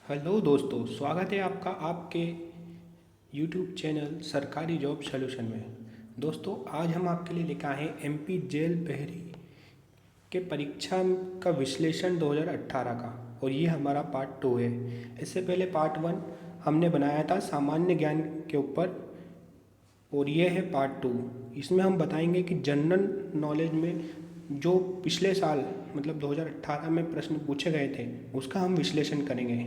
Hello दोस्तों, स्वागत है आपका आपके यूट्यूब चैनल सरकारी जॉब सॉल्यूशन में। दोस्तों, आज हम आपके लिए लेकर आए हैं एमपी जेल बहरी के परीक्षा का विश्लेषण 2018 का, और ये हमारा पार्ट 2 है। इससे पहले पार्ट 1 हमने बनाया था सामान्य ज्ञान के ऊपर, और ये है पार्ट 2। इसमें हम बताएंगे कि जनरल नॉलेज में जो पिछले साल मतलब 2018 में प्रश्न पूछे गए थे उसका हम विश्लेषण करेंगे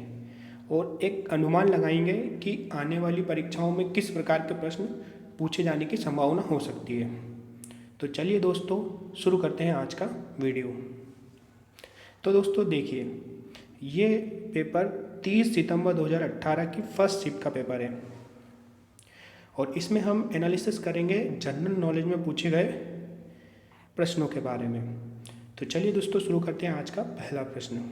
और एक अनुमान लगाएंगे कि आने वाली परीक्षाओं में किस प्रकार के प्रश्न पूछे जाने की संभावना हो सकती है। तो चलिए दोस्तों, शुरू करते हैं आज का वीडियो। तो दोस्तों देखिए, ये पेपर 30 सितंबर 2018 की फर्स्ट शिफ्ट का पेपर है और इसमें हम एनालिसिस करेंगे जनरल नॉलेज में पूछे गए प्रश्नों के बारे में। तो चलिए दोस्तों, शुरू करते हैं आज का पहला प्रश्न।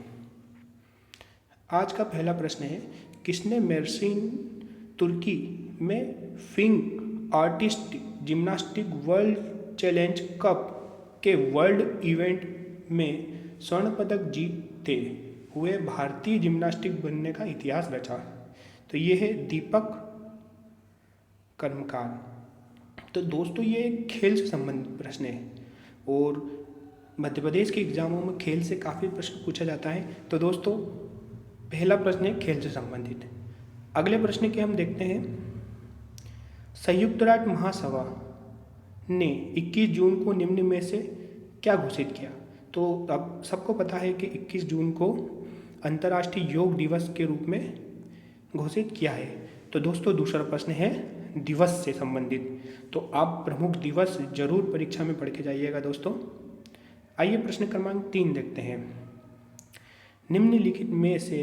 आज का पहला प्रश्न है, किसने मेर्सिन तुर्की में फिंग artist gymnastic world challenge cup के वर्ल्ड इवेंट में स्वर्ण पदक जीतते हुए भारतीय जिम्नास्टिक बनने का इतिहास रचा? तो ये है दीपक कर्मकार। तो दोस्तों, ये खेल से संबंधित प्रश्न है और मध्य प्रदेश के एग्जामों में खेल से काफ़ी प्रश्न पूछा जाता है। तो दोस्तों, पहला प्रश्न है खेल से संबंधित। अगले प्रश्न के हम देखते हैं, संयुक्त राष्ट्र महासभा ने 21 जून को निम्न में से क्या घोषित किया? तो अब सबको पता है कि 21 जून को अंतर्राष्ट्रीय योग दिवस के रूप में घोषित किया है। तो दोस्तों, दूसरा प्रश्न है दिवस से संबंधित। तो आप प्रमुख दिवस जरूर परीक्षा में पढ़ के जाइएगा दोस्तों। आइए प्रश्न क्रमांक 3 देखते हैं। निम्नलिखित में से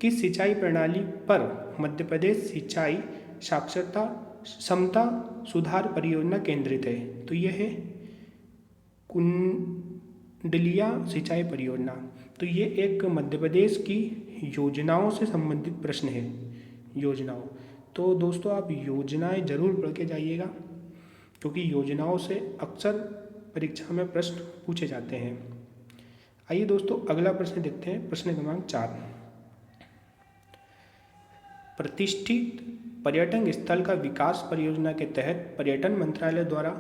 किस सिंचाई प्रणाली पर मध्य प्रदेश सिंचाई साक्षरता क्षमता सुधार परियोजना केंद्रित है? तो यह है कुंडलिया सिंचाई परियोजना। तो ये एक मध्य प्रदेश की योजनाओं से संबंधित प्रश्न है। योजनाओं, तो दोस्तों आप योजनाएं जरूर पढ़ के जाइएगा क्योंकि योजनाओं से अक्सर परीक्षा में प्रश्न पूछे जाते हैं। आइए दोस्तों, अगला प्रश्न देखते हैं, प्रश्न क्रमांक 4। प्रतिष्ठित पर्यटन स्थल का विकास परियोजना के तहत पर्यटन मंत्रालय द्वारा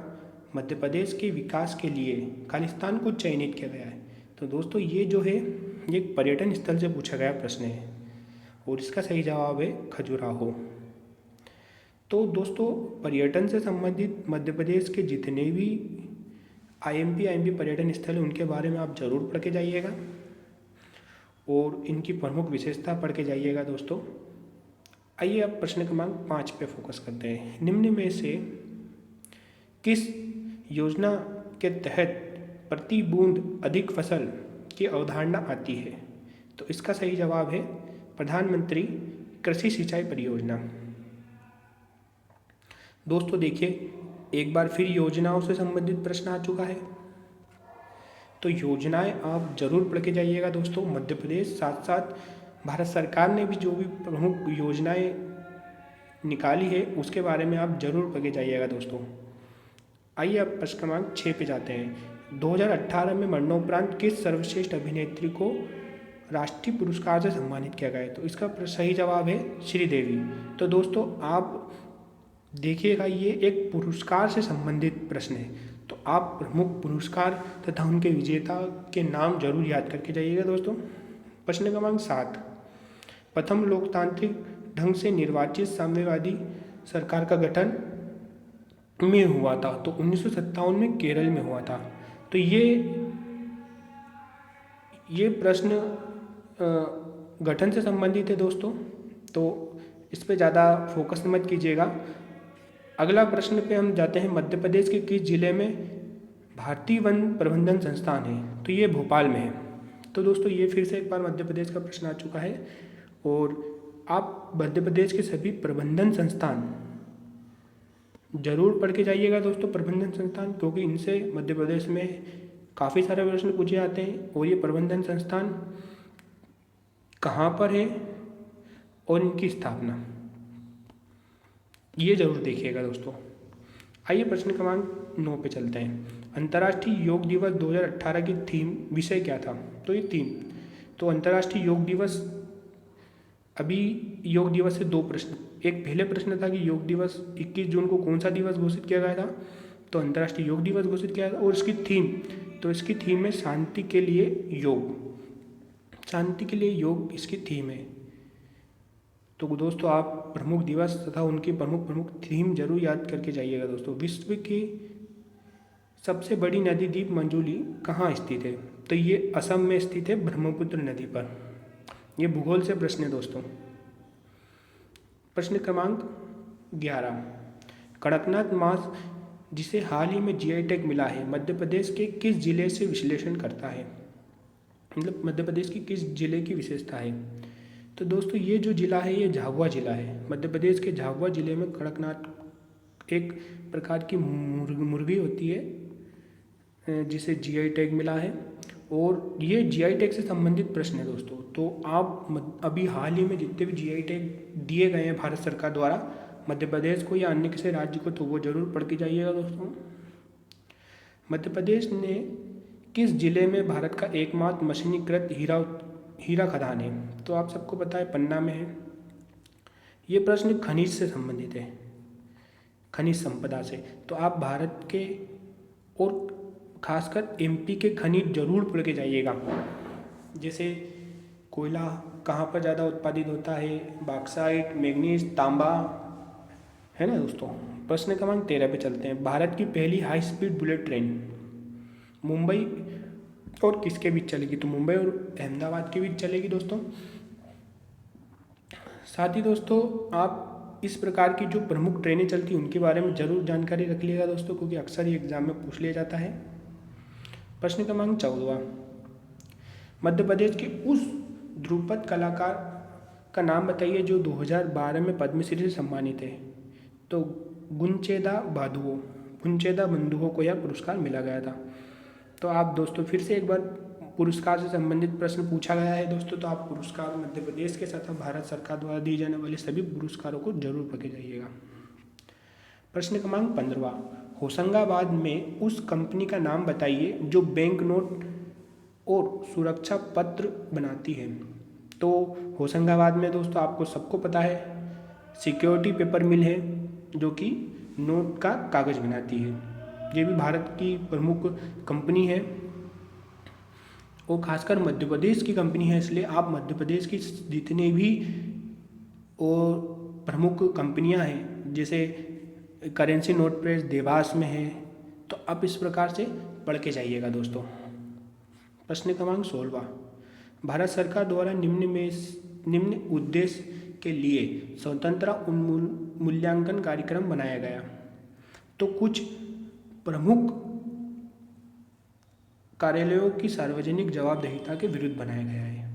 मध्य प्रदेश के विकास के लिए खालिस्तान को चयनित किया गया है। तो दोस्तों, ये जो है ये एक पर्यटन स्थल से पूछा गया प्रश्न है और इसका सही जवाब है खजुराहो। तो दोस्तों, पर्यटन से संबंधित मध्य प्रदेश के जितने भी आईएमपी पर्यटन स्थल है उनके बारे में आप जरूर पढ़ के जाइएगा और इनकी प्रमुख विशेषता पढ़ के जाइएगा दोस्तों। आइए अब प्रश्न क्रमांक 5 पे फोकस करते हैं। निम्न में से किस योजना के तहत प्रति बूंद अधिक फसल की अवधारणा आती है? तो इसका सही जवाब है प्रधानमंत्री कृषि सिंचाई परियोजना। दोस्तों देखिए, एक बार फिर योजनाओं से संबंधित प्रश्न आ चुका है, तो योजनाएं आप जरूर पढ़ के जाइएगा दोस्तों। मध्य प्रदेश साथ साथ भारत सरकार ने भी जो भी प्रमुख योजनाएं निकाली है उसके बारे में आप जरूर पढ़ के जाइएगा दोस्तों। आइए अब प्रश्न क्रमांक 6 पे जाते हैं। 2018 में मरणोपरांत किस सर्वश्रेष्ठ अभिनेत्री को राष्ट्रीय पुरस्कार से सम्मानित किया गया है? तो इसका सही जवाब है श्रीदेवी। तो दोस्तों आप देखिएगा, ये एक पुरस्कार से संबंधित प्रश्न है, तो आप प्रमुख पुरस्कार तथा उनके विजेता के नाम जरूर याद करके जाइएगा दोस्तों। प्रश्न क्रमांक 7, प्रथम लोकतांत्रिक ढंग से निर्वाचित साम्यवादी सरकार का गठन में हुआ था? तो 1957 में केरल में हुआ था। तो ये प्रश्न गठन से संबंधित है दोस्तों, तो इस पे ज़्यादा फोकस मत कीजिएगा। अगला प्रश्न पे हम जाते हैं, मध्य प्रदेश के किस जिले में भारतीय वन प्रबंधन संस्थान है? तो ये भोपाल में है। तो दोस्तों, ये फिर से एक बार मध्य प्रदेश का प्रश्न आ चुका है और आप मध्य प्रदेश के सभी प्रबंधन संस्थान जरूर पढ़ के जाइएगा दोस्तों। प्रबंधन संस्थान, क्योंकि इनसे मध्य प्रदेश में काफ़ी सारे प्रश्न पूछे जाते हैं और ये प्रबंधन संस्थान कहाँ पर है और इनकी स्थापना, ये जरूर देखिएगा दोस्तों। आइए प्रश्न क्रमांक 9 पे चलते हैं। अंतर्राष्ट्रीय योग दिवस 2018 की थीम विषय क्या था? तो ये थीम, तो अंतर्राष्ट्रीय योग दिवस अभी योग दिवस से 2 प्रश्न, एक पहले प्रश्न था कि योग दिवस 21 जून को कौन सा दिवस घोषित किया गया था, तो अंतर्राष्ट्रीय योग दिवस घोषित किया गया, और इसकी थीम, तो इसकी थीम है शांति के लिए योग, शांति के लिए योग इसकी थीम है। तो दोस्तों आप प्रमुख दिवस तथा उनकी प्रमुख थीम जरूर याद करके जाइएगा। दोस्तों विश्व की सबसे बड़ी नदी द्वीप मंजूली कहाँ स्थित है, तो ये असम में स्थित है, ब्रह्मपुत्र नदी पर। ये भूगोल से प्रश्न है दोस्तों। प्रश्न क्रमांक 11, कड़कनाथ मांस जिसे हाल ही में जीआई टैग मिला है मध्य प्रदेश के किस जिले से विश्लेषण करता है, मतलब मध्य प्रदेश की किस जिले की विशेषता है। तो दोस्तों ये जो जिला है ये झाबुआ जिला है। मध्य प्रदेश के झाबुआ जिले में कड़कनाथ एक प्रकार की मुर्गी होती है जिसे जीआई टैग मिला है, और ये जीआई टैग से संबंधित प्रश्न है दोस्तों। तो आप अभी हाल ही में जितने भी जीआई टैग दिए गए हैं भारत सरकार द्वारा मध्य प्रदेश को या अन्य किसी राज्य को, तो वो जरूर पढ़ के जाइएगा दोस्तों। मध्य प्रदेश ने किस जिले में भारत का एकमात्र मशीनीकृत हीरा खदान है, तो आप सबको पता है पन्ना में है। ये प्रश्न खनिज से संबंधित है, खनिज संपदा से। तो आप भारत के और खासकर एमपी के खनिज जरूर पढ़ के जाइएगा, जैसे कोयला कहाँ पर ज़्यादा उत्पादित होता है, बॉक्साइट, मैग्नीज, तांबा, है ना दोस्तों। प्रश्न क्रमांक 13 पे चलते हैं। भारत की पहली high speed bullet train Mumbai और किसके बीच चलेगी, तो मुंबई और अहमदाबाद के बीच चलेगी दोस्तों। साथ ही दोस्तों आप इस प्रकार की जो प्रमुख ट्रेनें चलती हैं उनके बारे में जरूर जानकारी रख लीजिएगा दोस्तों, क्योंकि अक्सर ये एग्जाम में पूछ लिया जाता है। प्रश्न क्रमांक 14, मध्य प्रदेश के उस ध्रुपद कलाकार का नाम बताइए जो 2012 में पद्मश्री से सम्मानित है, तो गुंचेदा बंधुओं को यह पुरस्कार मिला गया था। तो आप दोस्तों फिर से एक बार पुरस्कार से संबंधित प्रश्न पूछा गया है दोस्तों, तो आप पुरस्कार मध्य प्रदेश के साथ भारत सरकार द्वारा दिए जाने वाले सभी पुरस्कारों को जरूर पढ़ के जाइएगा। प्रश्न क्रमांक 15, होशंगाबाद में उस कंपनी का नाम बताइए जो बैंक नोट और सुरक्षा पत्र बनाती है। तो होशंगाबाद में दोस्तों आपको सबको पता है सिक्योरिटी पेपर मिल है जो कि नोट का कागज़ बनाती है। ये भी भारत की प्रमुख कंपनी है और खासकर मध्य प्रदेश की कंपनी है, इसलिए आप मध्य प्रदेश की जितने भी और प्रमुख कंपनियां हैं जैसे करेंसी नोट प्रेस देवास में है, तो आप इस प्रकार से पढ़ के जाइएगा दोस्तों। प्रश्न क्रमांक 16, भारत सरकार द्वारा निम्न उद्देश्य के लिए स्वतंत्र मूल्यांकन कार्यक्रम बनाया गया, तो कुछ प्रमुख कार्यालयों की सार्वजनिक जवाबदेहिता के विरुद्ध बनाया गया है।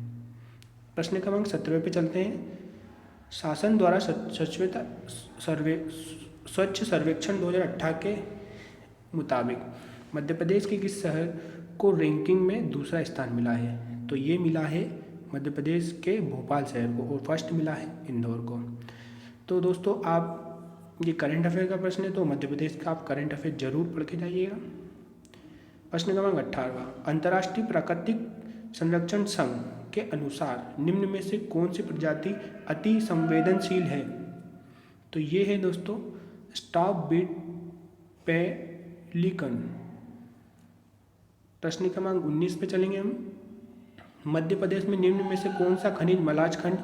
प्रश्न क्रमांक 17 पे चलते हैं। शासन द्वारा स्वच्छ सर्वेक्षण 2018 के मुताबिक मध्य प्रदेश के किस शहर को रैंकिंग में दूसरा स्थान मिला है, तो ये मिला है मध्य प्रदेश के भोपाल शहर को, और फर्स्ट मिला है इंदौर को। तो दोस्तों आप ये करंट अफेयर का प्रश्न है, तो मध्य प्रदेश का आप करंट अफेयर जरूर पढ़ के जाइएगा। प्रश्न क्रमांक 18, अंतर्राष्ट्रीय प्राकृतिक संरक्षण संघ के अनुसार निम्न में से कौन सी प्रजाति अति संवेदनशील है, तो ये है दोस्तों स्टॉप बीट पेलिकन। प्रश्न क्रमांक 19 पे चलेंगे हम। मध्य प्रदेश में निम्न में से कौन सा खनिज मलाज खंड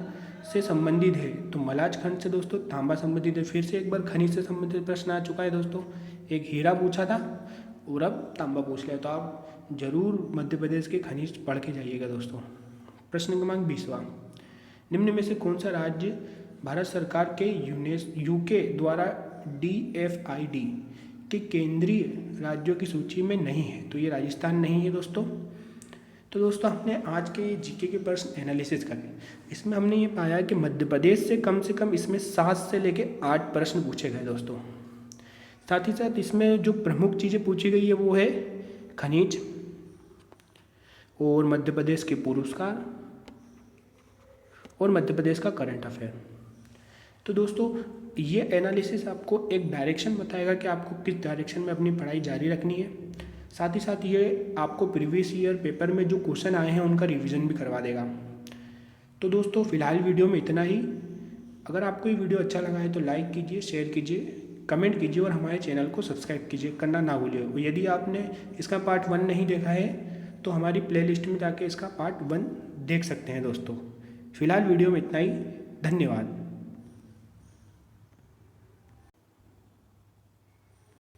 से संबंधित है, तो मलाज खंड से दोस्तों तांबा संबंधित है। फिर से एक बार खनिज से संबंधित प्रश्न आ चुका है दोस्तों, एक हीरा पूछा था और अब तांबा पूछ लिया, तो आप जरूर मध्य प्रदेश के खनिज पढ़ के जाइएगा दोस्तों। प्रश्न क्रमांक 20, निम्न में से कौन सा राज्य भारत सरकार के यूके द्वारा DFID के केंद्रीय राज्यों की सूची में नहीं है, तो ये राजस्थान नहीं है दोस्तों। तो दोस्तों हमने आज के जीके के प्रश्न एनालिसिस करे, इसमें हमने ये पाया कि मध्य प्रदेश से कम इसमें 7 से लेके 8 प्रश्न पूछे गए दोस्तों। साथ ही साथ इसमें जो प्रमुख चीज़ें पूछी गई है वो है खनिज और मध्य प्रदेश के पुरस्कार और मध्य प्रदेश का करंट अफेयर। तो दोस्तों ये एनालिसिस आपको एक डायरेक्शन बताएगा कि आपको किस डायरेक्शन में अपनी पढ़ाई जारी रखनी है। साथ ही साथ ये आपको प्रीवियस ईयर पेपर में जो क्वेश्चन आए हैं उनका रिवीजन भी करवा देगा। तो दोस्तों फ़िलहाल वीडियो में इतना ही। अगर आपको ये वीडियो अच्छा लगा है तो लाइक कीजिए, शेयर कीजिए, कमेंट कीजिए और हमारे चैनल को सब्सक्राइब कीजिए, करना ना भूलिए। यदि आपने इसका पार्ट 1 नहीं देखा है तो हमारी प्लेलिस्ट में जाके इसका पार्ट 1 देख सकते हैं दोस्तों। फ़िलहाल वीडियो में इतना ही। धन्यवाद।